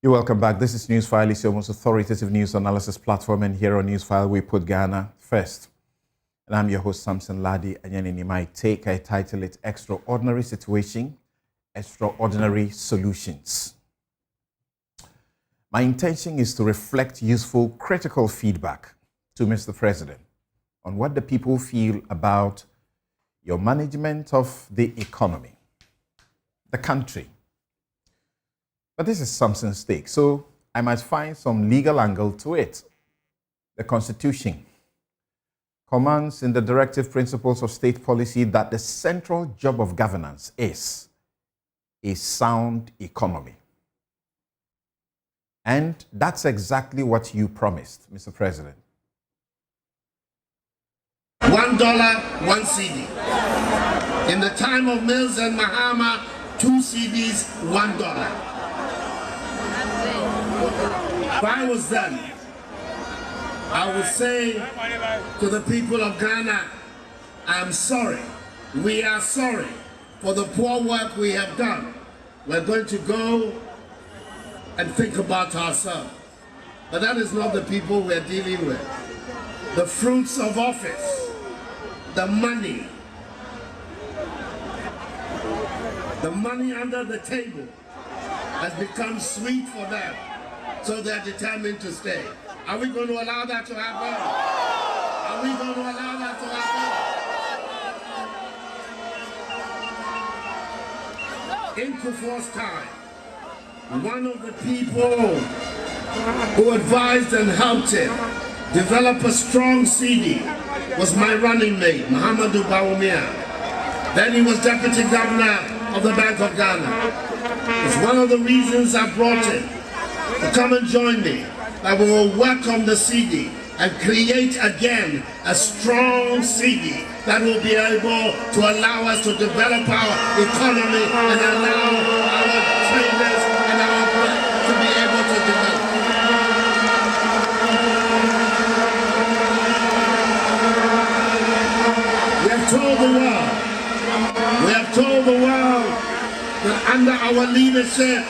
You're welcome back. This is Newsfile. It's your most authoritative news analysis platform, and here on Newsfile, we put Ghana first. And I'm your host, Samson Ladi, and in my take, I title it Extraordinary Situation, Extraordinary Solutions. My intention is to reflect useful, critical feedback to Mr. President on what the people feel about your management of the economy, the country. But this is Samson's take, so I must find some legal angle to it. The Constitution commands in the directive principles of state policy that the central job of governance is a sound economy. And that's exactly what you promised, Mr. President. $1, 1 CD. In the time of Mills and Mahama, 2 CDs, $1. If I was them, I would say to the people of Ghana, I'm sorry. We are sorry for the poor work we have done. We're going to go and think about ourselves. But that is not the people we're dealing with. The fruits of office, the money under the table has become sweet for them. So they're determined to stay. Are we going to allow that to happen? Are we going to allow that to happen? In Kufuor's time, one of the people who advised and helped him develop a strong CD was my running mate, Muhammadu Bawumia. Then he was deputy governor of the Bank of Ghana. It's one of the reasons I brought him to come and join me, that we will work on the CD and create again a strong CD that will be able to allow us to develop our economy and allow our traders and our work to be able to develop. We have told the world that under our leadership,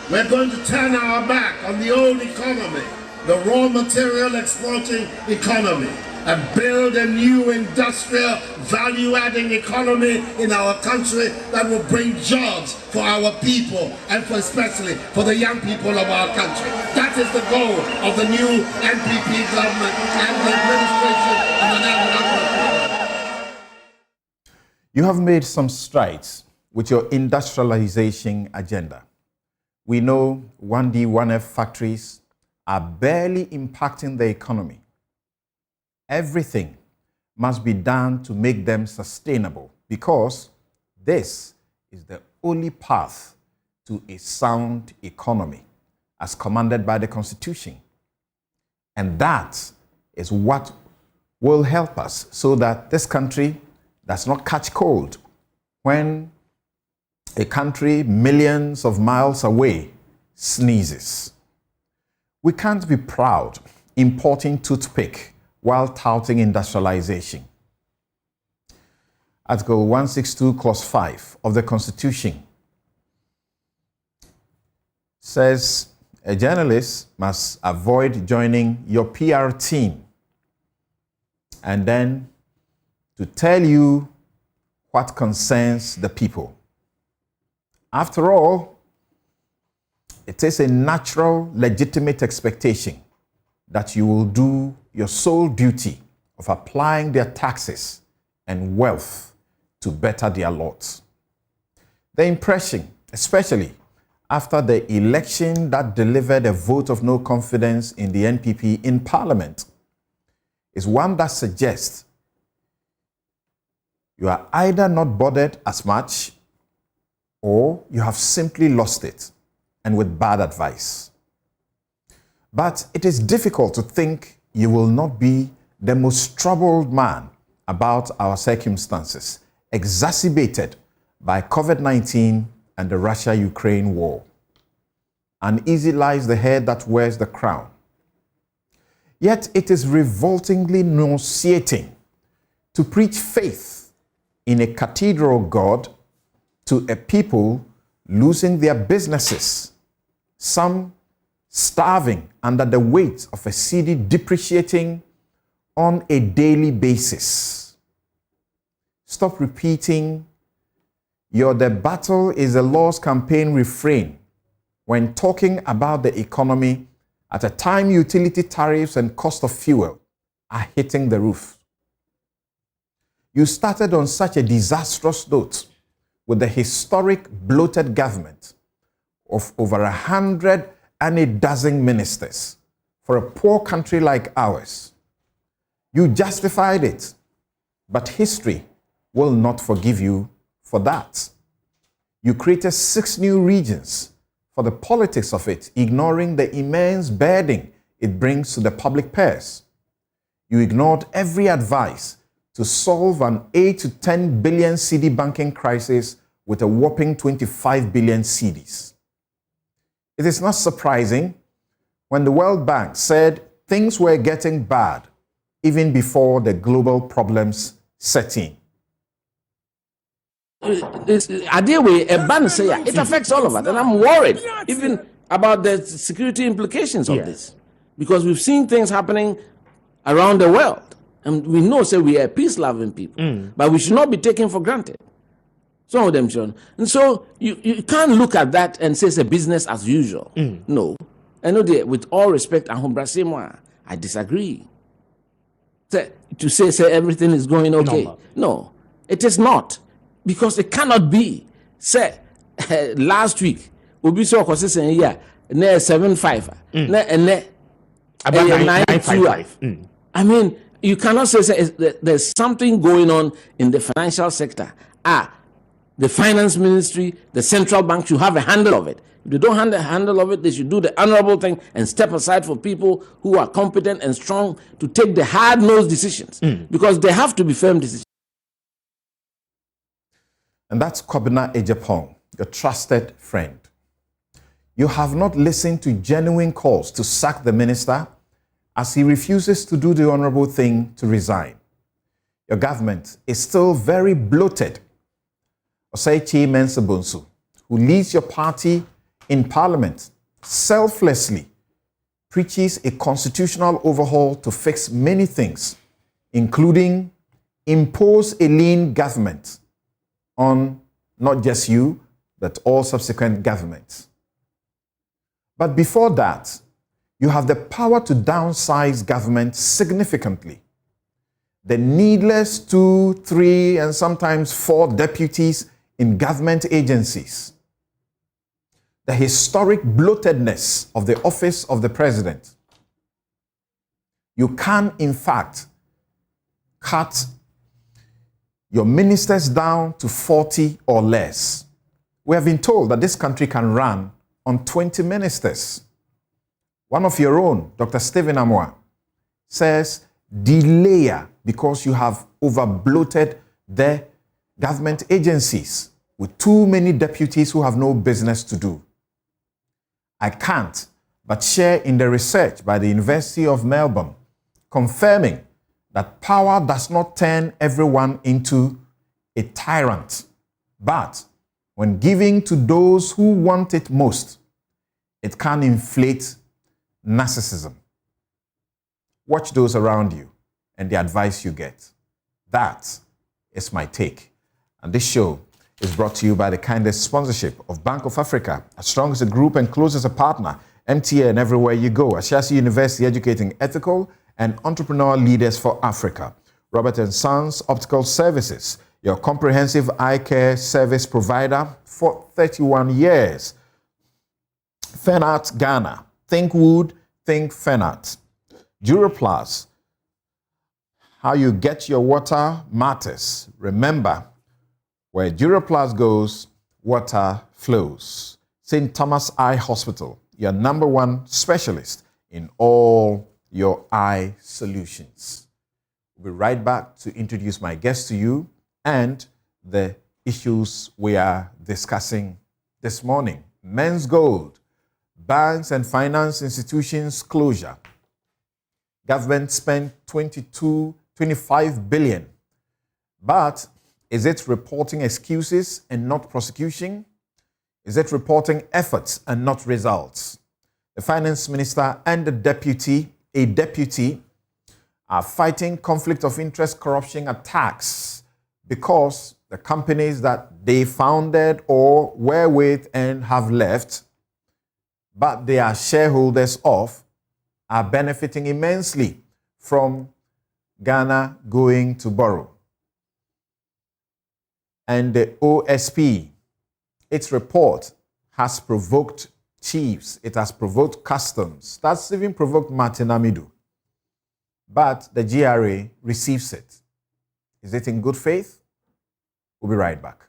we're going to turn our back on the old economy, the raw material exporting economy, and build a new industrial value-adding economy in our country that will bring jobs for our people and especially for the young people of our country. That is the goal of the new NPP government and the administration of the national government. You have made some strides with your industrialization agenda. We know 1D, 1F factories are barely impacting the economy. Everything must be done to make them sustainable because this is the only path to a sound economy as commanded by the Constitution. And that is what will help us so that this country does not catch cold when a country millions of miles away sneezes. We can't be proud importing toothpick while touting industrialization. Article 162, Clause 5 of the Constitution says a journalist must avoid joining your PR team and then to tell you what concerns the people. After all, it is a natural, legitimate expectation that you will do your sole duty of applying their taxes and wealth to better their lot. The impression, especially after the election that delivered a vote of no confidence in the NPP in Parliament, is one that suggests you are either not bothered as much or you have simply lost it, and with bad advice. But it is difficult to think you will not be the most troubled man about our circumstances, exacerbated by COVID-19 and the Russia-Ukraine war. Uneasy lies the head that wears the crown. Yet it is revoltingly nauseating to preach faith in a cathedral God to a people losing their businesses some starving under the weight of a cedi depreciating on a daily basis. Stop repeating your "the battle is a lost campaign" refrain when talking about the economy at a time utility tariffs and cost of fuel are hitting the roof. You started on such a disastrous note with the historic bloated government of over 112 ministers for a poor country like ours. You justified it, but history will not forgive you for that. You created 6 new regions for the politics of it, ignoring the immense burden it brings to the public purse. You ignored every advice to solve an 8 to 10 billion cedi banking crisis with a whopping 25 billion cedis. It is not surprising when the World Bank said things were getting bad even before the global problems set in. It affects all of us, and I'm worried even about the security implications of this, because we've seen things happening around the world, and we know, we are peace-loving people, but we should not be taken for granted. Some of them should. And so you can't look at that and say it's a business as usual. No. I know that, with all respect, I disagree. To say everything is going okay. No, it is not. Because it cannot be. Say, last week, we saw consistent here, 7.5, and 9.2. I mean, you cannot say there's something going on in the financial sector. The finance ministry, the central bank should have a handle of it. If they don't have a handle of it, they should do the honorable thing and step aside for people who are competent and strong to take the hard-nosed decisions, because they have to be firm decisions. And that's Kobina Ejapong, your trusted friend. You have not listened to genuine calls to sack the minister as he refuses to do the honorable thing to resign. Your government is still very bloated. Oseichi Mensah-Bonsu, who leads your party in parliament, selflessly preaches a constitutional overhaul to fix many things, including impose a lean government on not just you, but all subsequent governments. But before that, you have the power to downsize government significantly. The needless 2, 3, and sometimes 4 deputies in government agencies. The historic bloatedness of the office of the president. You can, in fact, cut your ministers down to 40 or less. We have been told that this country can run on 20 ministers. One of your own, Dr. Stephen Amoah, says delay because you have over-bloated the government agencies with too many deputies who have no business to do. I can't but share in the research by the University of Melbourne confirming that power does not turn everyone into a tyrant, but when giving to those who want it most, it can inflate narcissism. Watch those around you and the advice you get. That is my take. And this show is brought to you by the kindest sponsorship of Bank of Africa, as strong as a group and close as a partner. MTN everywhere you go. Ashasi University, educating ethical and entrepreneurial leaders for Africa. Robert & Sons Optical Services, your comprehensive eye care service provider for 31 years. Fenart Ghana. Think wood, think Fenart. Duraplus. How you get your water matters. Remember, where Duraplus goes, water flows. St. Thomas Eye Hospital, your #1 specialist in all your eye solutions. We'll be right back to introduce my guest to you and the issues we are discussing this morning. Men's gold, banks and finance institutions closure. Government spent 25 billion. But is it reporting excuses and not prosecution? Is it reporting efforts and not results? The finance minister and a deputy are fighting conflict of interest corruption attacks because the companies that they founded or were with and have left, but they are shareholders of, are benefiting immensely from Ghana going to borrow. And the OSP, its report has provoked chiefs, it has provoked customs, that's even provoked Martin Amidu. But the GRA receives it. Is it in good faith? We'll be right back.